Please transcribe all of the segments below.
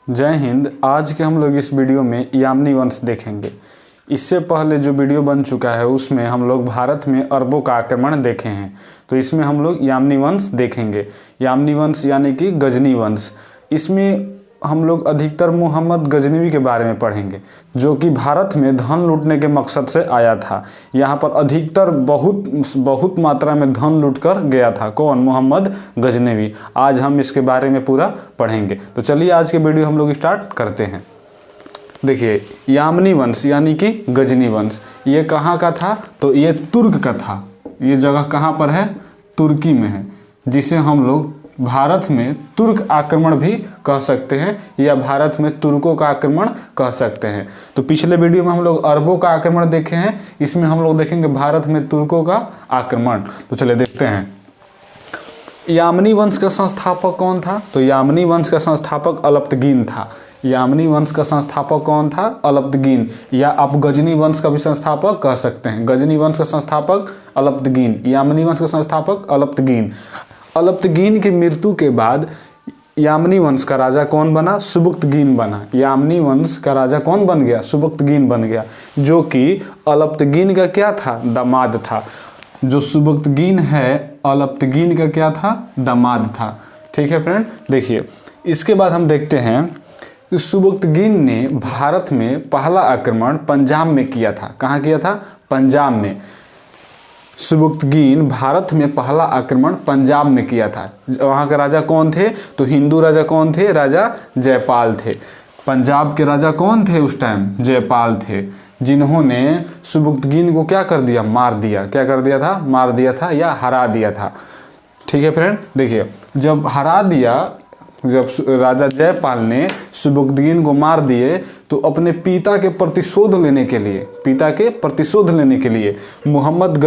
जय हिंद। आज के हम लोग इस वीडियो में यामिनी वंश देखेंगे। इससे पहले जो वीडियो बन चुका है उसमें हम लोग भारत में अरबों का आक्रमण देखे हैं, तो इसमें हम लोग यामिनी वंश देखेंगे। यामिनी वंश यानी कि गजनी वंश। इसमें हम लोग अधिकतर मोहम्मद गजनवी के बारे में पढ़ेंगे, जो कि भारत में धन लूटने के मकसद से आया था। यहाँ पर अधिकतर बहुत मात्रा में धन लूट कर गया था। कौन? मोहम्मद गजनवी। आज हम इसके बारे में पूरा पढ़ेंगे। तो चलिए आज के वीडियो हम लोग स्टार्ट करते हैं। देखिए, यामिनी वंश यानी कि गजनी वंश, ये कहाँ का था? तो ये तुर्क का था। ये जगह कहाँ पर है? तुर्की में है, जिसे हम लोग भारत में तुर्क आक्रमण भी कह सकते हैं या भारत में तुर्कों का आक्रमण कह सकते हैं। तो पिछले वीडियो में हम लोग अरबों का आक्रमण देखे हैं, इसमें हम लोग देखेंगे भारत में तुर्कों का आक्रमण। तो चलिए देखते हैं। यामिनी वंश का संस्थापक कौन था? तो यामिनी वंश का संस्थापक अलप्तगीन था। यामिनी वंश का संस्थापक कौन था? अलप्तगीन, या आप गजनी वंश का भी संस्थापक कह सकते हैं। गजनी वंश का संस्थापक अलप्तगीन, यामिनी वंश का संस्थापक अलप्तगीन। अलप्तगीन की मृत्यु के बाद यामिनी वंश का राजा कौन बना? सुबुक्तगीन बना। यामिनी वंश का राजा कौन बन गया? सुबुक्तगीन बन गया, जो कि अलप्तगीन का क्या था? दामाद था। जो सुबुक्तगीन है अलप्तगीन का क्या था? दामाद था। ठीक है फ्रेंड, देखिए इसके बाद हम देखते हैं कि सुबुक्तगीन ने भारत में पहला आक्रमण पंजाब में किया था। कहाँ किया था? पंजाब में। सुबुक्तगीन भारत में पहला आक्रमण पंजाब में किया था। वहाँ के राजा कौन थे? तो हिंदू राजा कौन थे? राजा जयपाल थे। पंजाब के राजा कौन थे उस टाइम? जयपाल थे, जिन्होंने सुबुक्तगीन को क्या कर दिया? मार दिया। क्या कर दिया था? मार दिया था या हरा दिया था। ठीक है फ्रेंड, देखिए जब हरा दिया, जब राजा जयपाल ने सुबुक्तगीन को मार दिए, तो अपने पिता के प्रतिशोध लेने के लिए मोहम्मद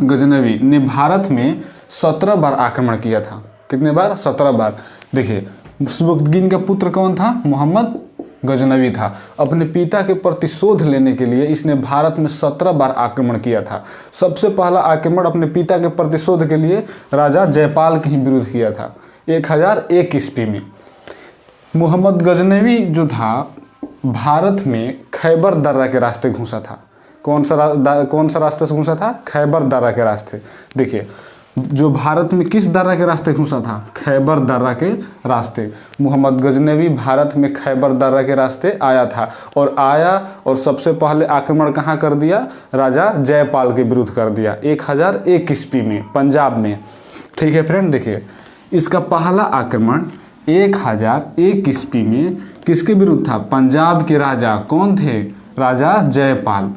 गजनवी ने भारत में 17 बार आक्रमण किया था। कितने बार? 17 बार। देखिए सुबुक्तगीन का पुत्र कौन था? मोहम्मद गजनवी था। अपने पिता के प्रतिशोध लेने के लिए इसने भारत में 17 बार आक्रमण किया था। सबसे पहला आक्रमण अपने पिता के प्रतिशोध के लिए राजा जयपाल के ही विरुद्ध किया था 1001 ईस्वी में। मोहम्मद गजनवी जो था भारत में खैबर दर्रा के रास्ते घुसा था। कौन सा रास्ते से घुसा था? खैबर दर्रा के रास्ते। देखिए जो भारत में किस दर्रा के रास्ते घुसा था? खैबर दर्रा के रास्ते। मोहम्मद गजनवी भारत में खैबर दर्रा के रास्ते आया था, और सबसे पहले आक्रमण कहाँ कर दिया? राजा जयपाल के विरुद्ध कर दिया 1001 ईस्वी में पंजाब में। ठीक है फ्रेंड, देखिए इसका पहला आक्रमण 1001 ईस्वी में किसके विरुद्ध था? पंजाब के राजा कौन थे? राजा जयपाल,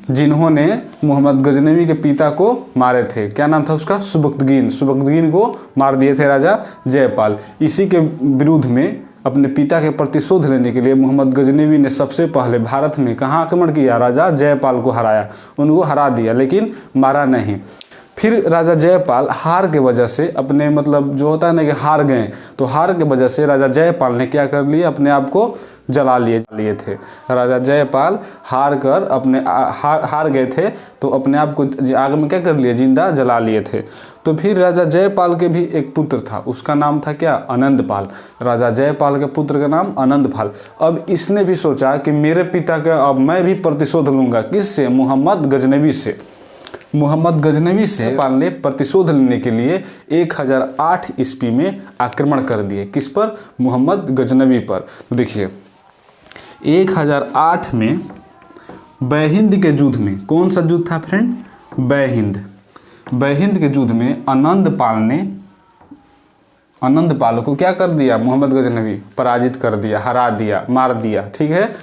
जिन्होंने मोहम्मद गजनवी के पिता को मारे थे। क्या नाम था उसका? सुबुक्तगीन। सुबुक्तगीन को मार दिए थे राजा जयपाल। इसी के विरुद्ध में अपने पिता के प्रतिशोध लेने के लिए मोहम्मद गजनवी ने सबसे पहले भारत में कहाँ आक्रमण किया? राजा जयपाल को हराया। उनको हरा दिया लेकिन मारा नहीं। फिर राजा जयपाल हार के वजह से अपने, मतलब जो होता है ना कि हार गए, तो हार के वजह से राजा जयपाल ने क्या कर लिया? अपने आप को जला लिए थे। राजा जयपाल हार गए थे, तो अपने आप को आग में क्या कर लिए? जिंदा जला लिए थे। तो फिर राजा जयपाल के भी एक पुत्र था, उसका नाम था क्या? आनंदपाल। राजा जयपाल के पुत्र का नाम आनंदपाल। अब इसने भी सोचा कि मेरे पिता का अब मैं भी प्रतिशोध लूंगा। किससे? मोहम्मद गजनवी से। मोहम्मद गजनवी से जयपाल ने प्रतिशोध लेने के लिए 1008 ईस्वी में आक्रमण कर दिए। किस पर? मोहम्मद गजनवी पर। तो देखिए 1008 में बैहिंद के युद्ध में, कौन सा युद्ध था फ्रेंड? बैहिंद के युद्ध में आनंदपाल को क्या कर दिया? मोहम्मद गजनवी पराजित कर दिया, हरा दिया, मार दिया। ठीक है,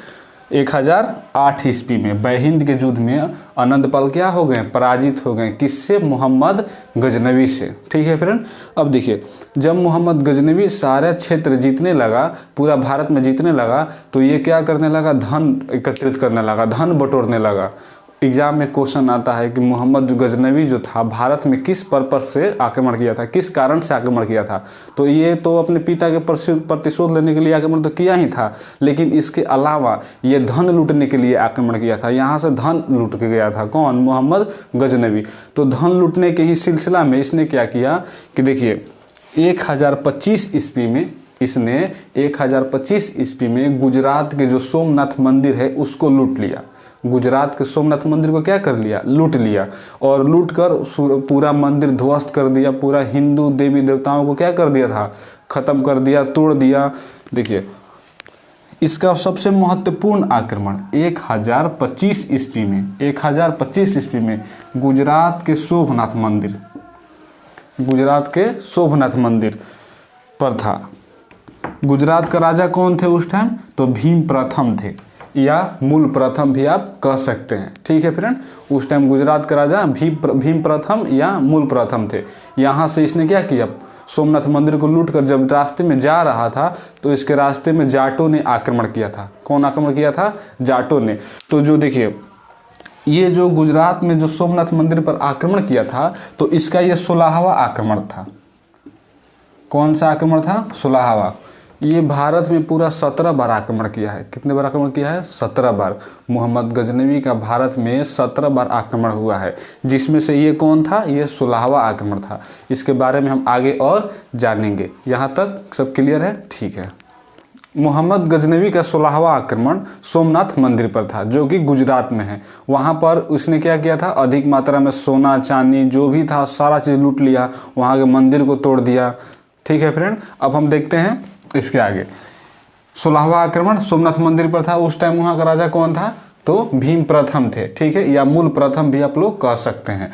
1008 ईस्वी में बैहिंद के युद्ध में आनंदपाल क्या हो गए? पराजित हो गए। किससे? मोहम्मद गजनवी से। ठीक है फ्रेंड, अब देखिए जब मोहम्मद गजनवी सारा क्षेत्र जीतने लगा, पूरा भारत में जीतने लगा, तो ये क्या करने लगा? धन एकत्रित करने लगा, धन बटोरने लगा। एग्जाम में क्वेश्चन आता है कि मोहम्मद गजनवी जो था भारत में किस पर्पज से आक्रमण किया था, किस कारण से आक्रमण किया था? तो ये तो अपने पिता के प्रतिशोध लेने के लिए आक्रमण तो किया ही था, लेकिन इसके अलावा ये धन लूटने के लिए आक्रमण किया था। यहाँ से धन लूट के गया था। कौन? मोहम्मद गजनवी। तो धन लूटने के ही सिलसिला में इसने क्या किया कि देखिए 1025 ईस्वी में इसने 1025 ईस्वी में गुजरात के जो सोमनाथ मंदिर है उसको लूट लिया। गुजरात के सोमनाथ मंदिर को क्या कर लिया? लूट लिया। और लूट कर पूरा मंदिर ध्वस्त कर दिया। पूरा हिंदू देवी देवताओं को क्या कर दिया था? खत्म कर दिया, तोड़ दिया। देखिए इसका सबसे महत्वपूर्ण आक्रमण 1025 ईस्वी में 1025 ईस्वी में गुजरात के सोमनाथ मंदिर पर था। गुजरात का राजा कौन थे उस टाइम? तो भीम प्रथम थे, या मूल प्रथम भी आप कह सकते हैं। ठीक है फ्रेंड, उस टाइम गुजरात का राजा भीम प्रथम या मूल प्रथम थे। यहाँ से इसने क्या किया? सोमनाथ मंदिर को लूटकर जब रास्ते में जा रहा था तो इसके रास्ते में जाटों ने आक्रमण किया था। कौन आक्रमण किया था? जाटों ने। तो जो देखिए ये जो गुजरात में जो सोमनाथ मंदिर पर आक्रमण किया था तो इसका ये 16वां आक्रमण था। कौन सा आक्रमण था? 16वां। ये भारत में पूरा 17 बार आक्रमण किया है। कितने बार आक्रमण किया है? 17 बार। मोहम्मद गजनवी का भारत में 17 बार आक्रमण हुआ है, जिसमें से ये कौन था? ये 16वां आक्रमण था। इसके बारे में हम आगे और जानेंगे। यहाँ तक सब क्लियर है? ठीक है। मोहम्मद गजनवी का 16वां आक्रमण सोमनाथ मंदिर पर था, जो कि गुजरात में है। वहाँ पर उसने क्या किया था? अधिक मात्रा में सोना चांदी जो भी था सारा चीज़ लूट लिया, वहाँ के मंदिर को तोड़ दिया। ठीक है फ्रेंड, अब हम देखते हैं इसके आगे। 16वां आक्रमण सोमनाथ मंदिर पर था। उस टाइम वहाँ का राजा कौन था? तो भीम प्रथम थे। ठीक है, या मूल प्रथम भी आप लोग कह सकते हैं।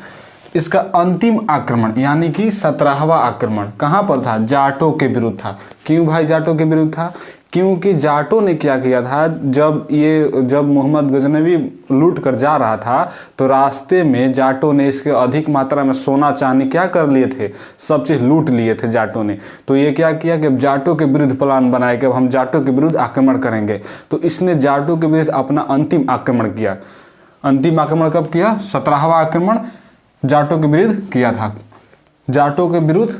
इसका अंतिम आक्रमण यानी कि 17वां आक्रमण कहाँ पर था? जाटों के विरुद्ध था। क्यों भाई जाटों के विरुद्ध था? क्योंकि जाटों ने क्या किया था, जब मोहम्मद गजनवी लूट कर जा रहा था तो रास्ते में जाटों ने इसके अधिक मात्रा में सोना चांदी क्या कर लिए थे? सब चीज़ लूट लिए थे जाटों ने। तो ये क्या किया कि अब जाटों के विरुद्ध प्लान बनाया कि अब हम जाटों के विरुद्ध आक्रमण करेंगे। तो इसने जाटों के विरुद्ध अपना अंतिम आक्रमण किया। अंतिम आक्रमण कब किया? 17वां आक्रमण जाटों के विरुद्ध किया था। जाटों के विरुद्ध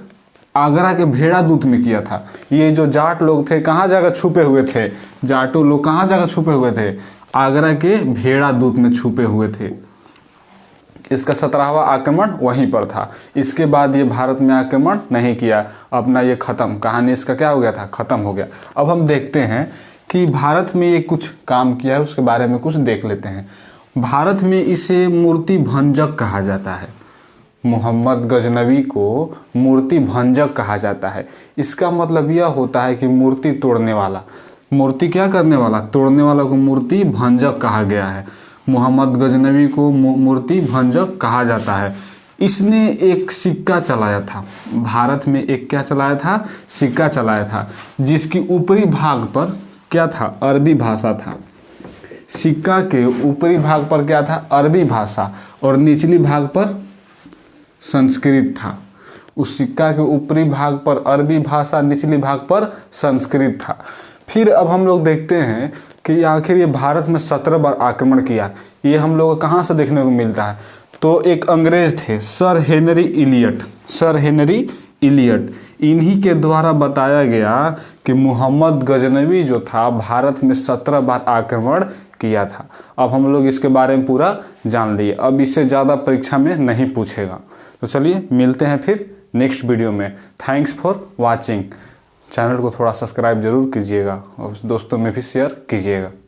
आगरा के भेड़ा दूत में किया था। ये जो जाट लोग थे कहाँ जाकर छुपे हुए थे? जाटों लोग कहाँ जाकर छुपे हुए थे? आगरा के भेड़ा दूत में छुपे हुए थे। इसका 17वां आक्रमण वहीं पर था। इसके बाद ये भारत में आक्रमण नहीं किया। अपना ये खत्म, कहानी इसका क्या हो गया था? खत्म हो गया। अब हम देखते हैं कि भारत में ये कुछ काम किया है, उसके बारे में कुछ देख लेते हैं। भारत में इसे मूर्ति भंजक कहा जाता है। मोहम्मद गजनवी को मूर्ति भंजक कहा जाता है। इसका मतलब यह होता है कि मूर्ति तोड़ने वाला। मूर्ति क्या करने वाला? तोड़ने वाला को मूर्ति भंजक कहा गया है। मोहम्मद गजनवी को मूर्ति भंजक कहा जाता है। इसने एक सिक्का चलाया था। भारत में एक क्या चलाया था? सिक्का चलाया था, जिसकी ऊपरी भाग पर क्या था? अरबी भाषा था। सिक्का के ऊपरी भाग पर क्या था? अरबी भाषा, और निचली भाग पर संस्कृत था। उस सिक्का के ऊपरी भाग पर अरबी भाषा, निचली भाग पर संस्कृत था। फिर अब हम लोग देखते हैं कि आखिर ये भारत में 17 बार आक्रमण किया। ये हम लोग को कहाँ से देखने को मिलता है? तो एक अंग्रेज थे, सर हेनरी इलियट। इन्हीं के द्वारा बताया गया कि मोहम्मद गजनवी जो था भारत में 17 बार आक्रमण किया था। अब हम लोग इसके बारे में पूरा जान लिए। अब इससे ज़्यादा परीक्षा में नहीं पूछेगा। तो चलिए मिलते हैं फिर नेक्स्ट वीडियो में। Thanks for watching. चैनल को थोड़ा सब्सक्राइब जरूर कीजिएगा और दोस्तों में भी शेयर कीजिएगा।